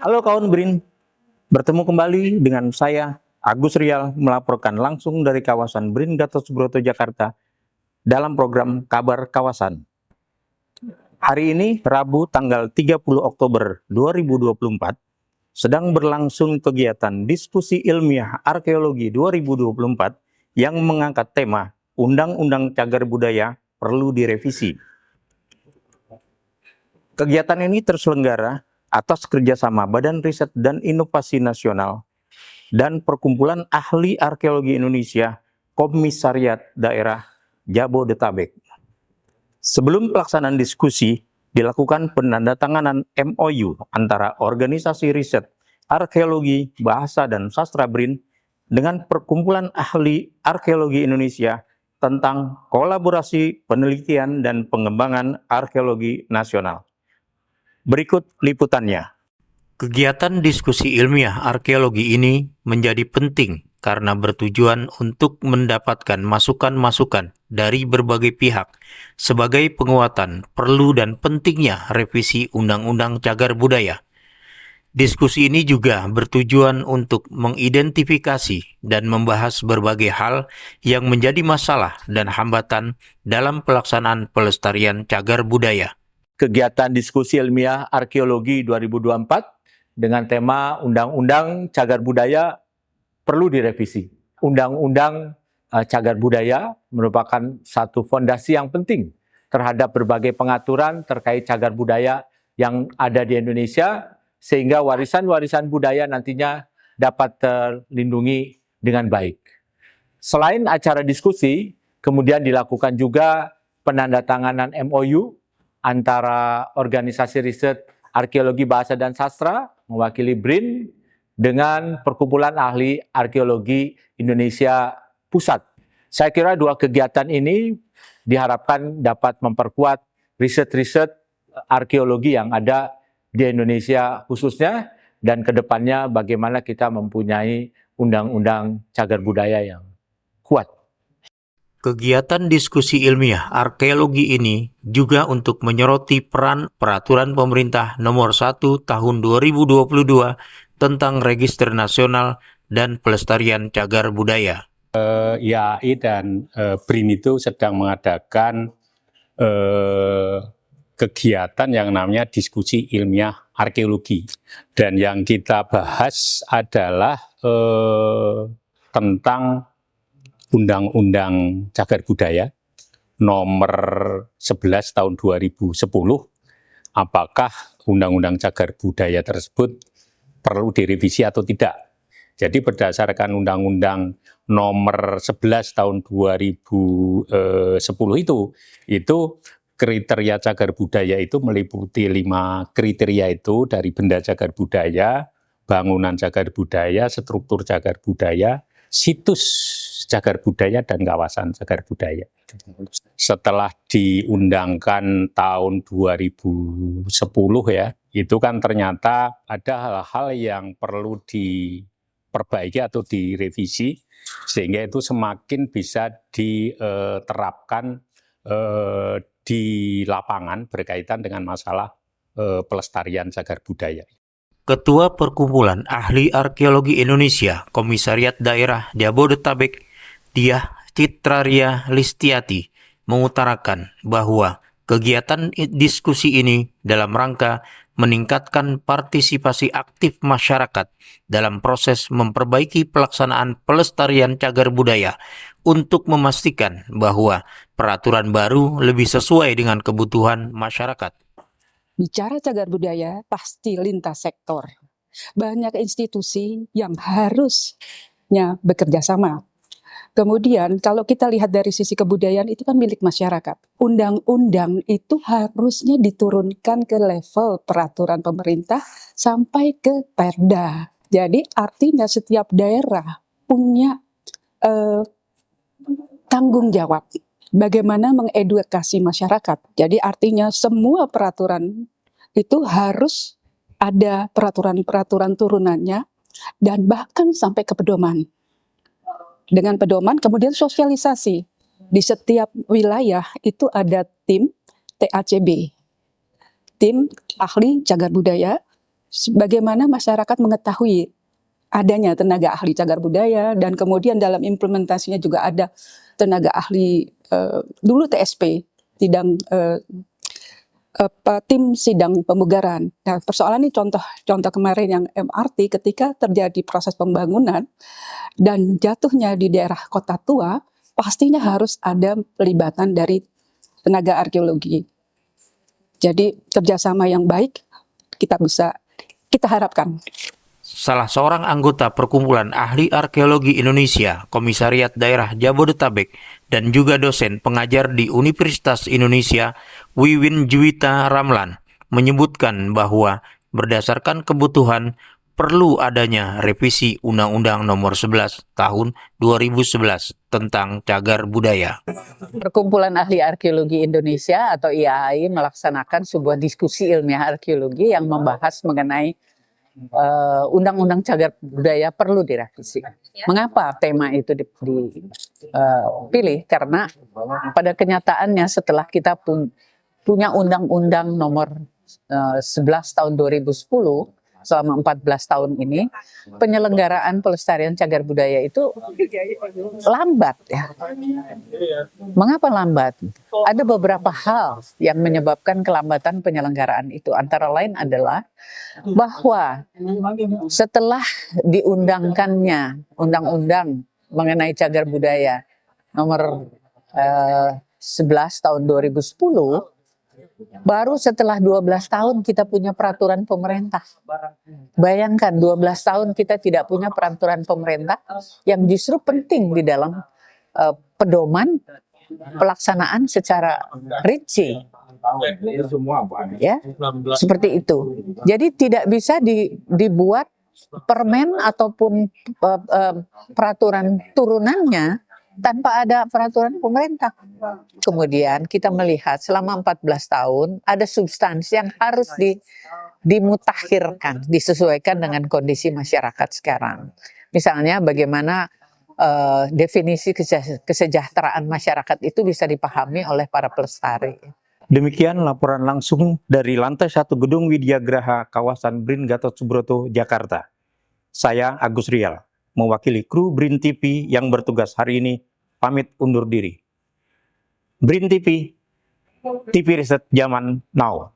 Halo kawan BRIN, bertemu kembali dengan saya Agus Rial melaporkan langsung dari kawasan BRIN Gatot Subroto Jakarta dalam program Kabar Kawasan. Hari ini Rabu tanggal 30 Oktober 2024 sedang berlangsung kegiatan diskusi ilmiah arkeologi 2024 yang mengangkat tema Undang-Undang Cagar Budaya perlu direvisi. Kegiatan ini terselenggara atas kerjasama Badan Riset dan Inovasi Nasional dan Perkumpulan Ahli Arkeologi Indonesia Komisariat Daerah Jabodetabek. Sebelum pelaksanaan diskusi, dilakukan penandatanganan MOU antara Organisasi Riset Arkeologi, Bahasa, dan Sastra BRIN dengan Perkumpulan Ahli Arkeologi Indonesia tentang kolaborasi penelitian dan pengembangan arkeologi nasional. Berikut liputannya. Kegiatan diskusi ilmiah arkeologi ini menjadi penting karena bertujuan untuk mendapatkan masukan-masukan dari berbagai pihak sebagai penguatan perlu dan pentingnya revisi Undang-Undang Cagar Budaya. Diskusi ini juga bertujuan untuk mengidentifikasi dan membahas berbagai hal yang menjadi masalah dan hambatan dalam pelaksanaan pelestarian cagar budaya. Kegiatan diskusi ilmiah arkeologi 2024 dengan tema Undang-Undang Cagar Budaya perlu direvisi. Undang-Undang Cagar Budaya merupakan satu fondasi yang penting terhadap berbagai pengaturan terkait cagar budaya yang ada di Indonesia, sehingga warisan-warisan budaya nantinya dapat terlindungi dengan baik. Selain acara diskusi, kemudian dilakukan juga penandatanganan MOU antara Organisasi Riset Arkeologi, Bahasa, dan Sastra mewakili BRIN dengan Perkumpulan Ahli Arkeologi Indonesia Pusat. Saya kira dua kegiatan ini diharapkan dapat memperkuat riset-riset arkeologi yang ada di Indonesia khususnya, dan kedepannya bagaimana kita mempunyai undang-undang cagar budaya yang kuat. Kegiatan diskusi ilmiah arkeologi ini juga untuk menyoroti peran Peraturan Pemerintah Nomor 1 Tahun 2022 tentang Register Nasional dan Pelestarian Cagar Budaya. IAI dan BRIN itu sedang mengadakan kegiatan yang namanya diskusi ilmiah arkeologi. Dan yang kita bahas adalah tentang Undang-Undang Cagar Budaya nomor 11 tahun 2010, apakah Undang-Undang Cagar Budaya tersebut perlu direvisi atau tidak. Jadi berdasarkan Undang-Undang nomor 11 tahun 2010 itu kriteria cagar budaya itu meliputi 5 kriteria itu, dari benda cagar budaya, bangunan cagar budaya, struktur cagar budaya, situs cagar budaya, dan kawasan cagar budaya. Setelah diundangkan tahun 2010 ya, itu kan ternyata ada hal-hal yang perlu diperbaiki atau direvisi, sehingga itu semakin bisa diterapkan di lapangan berkaitan dengan masalah pelestarian cagar budaya. Ketua Perkumpulan Ahli Arkeologi Indonesia Komisariat Daerah Jabodetabek, Diah Citraria Listiati, mengutarakan bahwa kegiatan diskusi ini dalam rangka meningkatkan partisipasi aktif masyarakat dalam proses memperbaiki pelaksanaan pelestarian cagar budaya untuk memastikan bahwa peraturan baru lebih sesuai dengan kebutuhan masyarakat. Bicara cagar budaya pasti lintas sektor. Banyak institusi yang harusnya bekerja sama. Kemudian kalau kita lihat dari sisi kebudayaan itu kan milik masyarakat. Undang-undang itu harusnya diturunkan ke level peraturan pemerintah sampai ke Perda. Jadi artinya setiap daerah punya tanggung jawab bagaimana mengedukasi masyarakat. Jadi artinya semua peraturan itu harus ada peraturan-peraturan turunannya dan bahkan sampai ke pedoman. Dengan pedoman kemudian sosialisasi. Di setiap wilayah itu ada tim TACB, tim ahli cagar budaya, bagaimana masyarakat mengetahui adanya tenaga ahli cagar budaya, dan kemudian dalam implementasinya juga ada tenaga ahli dulu TSP, tim sidang pemugaran. Nah, persoalan ini contoh kemarin yang MRT, ketika terjadi proses pembangunan dan jatuhnya di daerah kota tua, pastinya harus ada pelibatan dari tenaga arkeologi. Jadi kerjasama yang baik kita harapkan. Salah seorang anggota Perkumpulan Ahli Arkeologi Indonesia, Komisariat Daerah Jabodetabek, dan juga dosen pengajar di Universitas Indonesia, Wiwin Juwita Ramlan, menyebutkan bahwa berdasarkan kebutuhan perlu adanya revisi Undang-Undang Nomor 11 Tahun 2011 tentang cagar budaya. Perkumpulan Ahli Arkeologi Indonesia atau IAI melaksanakan sebuah diskusi ilmiah arkeologi yang membahas mengenai Undang-Undang Cagar Budaya perlu direvisi. Mengapa tema itu dipilih? Karena pada kenyataannya setelah kita punya Undang-Undang Nomor 11 Tahun 2010, selama 14 tahun ini, penyelenggaraan pelestarian cagar budaya itu lambat ya. Mengapa lambat? Ada beberapa hal yang menyebabkan kelambatan penyelenggaraan itu. Antara lain adalah bahwa setelah diundangkannya Undang-Undang mengenai cagar budaya Nomor 11 Tahun 2010, baru setelah 12 tahun kita punya peraturan pemerintah. Bayangkan 12 tahun kita tidak punya peraturan pemerintah yang justru penting di dalam pedoman pelaksanaan secara rinci. Ya, seperti itu. Jadi tidak bisa dibuat permen ataupun peraturan turunannya tanpa ada peraturan pemerintah. Kemudian kita melihat selama 14 tahun ada substansi yang harus dimutakhirkan, disesuaikan dengan kondisi masyarakat sekarang. Misalnya bagaimana definisi kesejahteraan masyarakat itu bisa dipahami oleh para pelestari. Demikian laporan langsung dari lantai 1 Gedung Widyageraha kawasan BRIN Gatot Subroto, Jakarta. Saya Agus Rial, mewakili kru BRIN TV yang bertugas hari ini, pamit undur diri. BRIN TV, TV Riset Zaman Now.